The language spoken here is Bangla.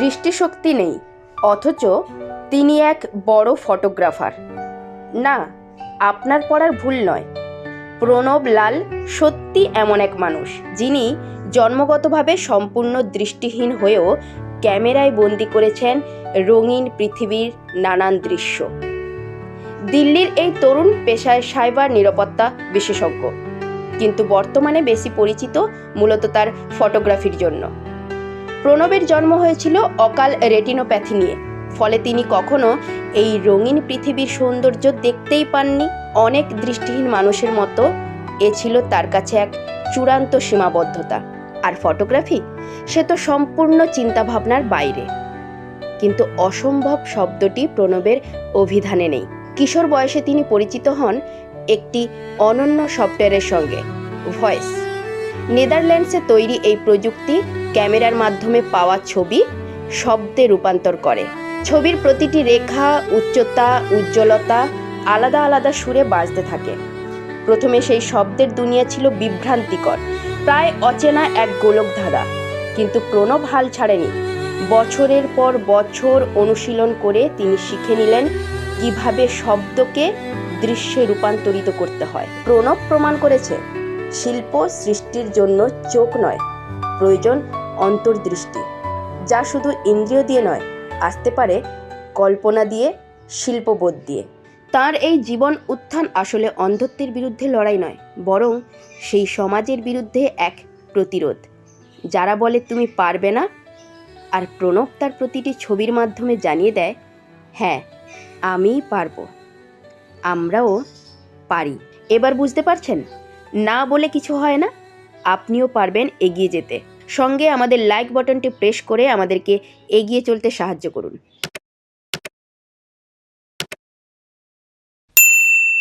দৃষ্টিশক্তি নেই, অথচ তিনি এক বড় ফটোগ্রাফার। না, আপনার পড়ার ভুল নয়। প্রণব লাল সত্যি এমন এক মানুষ যিনি জন্মগতভাবে সম্পূর্ণ দৃষ্টিহীন হয়েও ক্যামেরায় বন্দি করেছেন রঙিন পৃথিবীর নানান দৃশ্য। দিল্লির এই তরুণ পেশায় সাইবার নিরাপত্তা বিশেষজ্ঞ, কিন্তু বর্তমানে বেশি পরিচিত মূলত তার ফটোগ্রাফির জন্য। প্রণবের জন্ম হয়েছিল অকাল রেটিনোপ্যাথি নিয়ে, ফলে তিনি কখনো এই রঙিন পৃথিবীর সৌন্দর্য দেখতেই পাননি। অনেক দৃষ্টিহীন মানুষের মতো এ ছিল তার কাছে এক চূড়ান্ত সীমাবদ্ধতা। আর ফটোগ্রাফি, সে তো সম্পূর্ণ চিন্তাভাবনার বাইরে। কিন্তু অসম্ভব শব্দটি প্রণবের অভিধানে নেই। কিশোর বয়সে তিনি পরিচিত হন একটি অনন্য সফটওয়্যারের সঙ্গে, ভয়েস। নেদারল্যান্ডসে তৈরি এই প্রযুক্তি ক্যামেরার মাধ্যমে পাওয়া ছবি শব্দে রূপান্তর করে। ছবির প্রতিটি রেখা, উচ্চতা, উজ্জ্বলতা আলাদা আলাদা সুরে বাজতে থাকে। প্রথমে সেই শব্দের দুনিয়া ছিল বিভ্রান্তিকর, প্রায় অচেনা এক গোলকধাঁধা। কিন্তু প্রণব হাল ছাড়েনি। বছরের পর বছর অনুশীলন করে তিনি শিখে নিলেন কিভাবে শব্দকে দৃশ্যে রূপান্তরিত করতে হয়। প্রণব প্রমাণ করেছে, শিল্প সৃষ্টির জন্য চোখ নয়, প্রয়োজন অন্তর্দৃষ্টি, যা শুধু ইন্দ্রিয় দিয়ে নয়, আসতে পারে কল্পনা দিয়ে, শিল্পবোধ দিয়ে। তার এই জীবন উত্থান আসলে অন্ধত্বের বিরুদ্ধে লড়াই নয়, বরং সেই সমাজের বিরুদ্ধে এক প্রতিরোধ যারা বলে তুমি পারবে না। আর প্রণব তার প্রতিটি ছবির মাধ্যমে জানিয়ে দেয়, হ্যাঁ, আমিই পারবো, আমরাও পারি। এবার বুঝতে পারছেন, না বলে কিছু হয় না। আপনিও পারবেন এগিয়ে যেতে। সঙ্গে আমাদের লাইক বাটনটি প্রেস করে আমাদেরকে এগিয়ে চলতে সাহায্য করুন।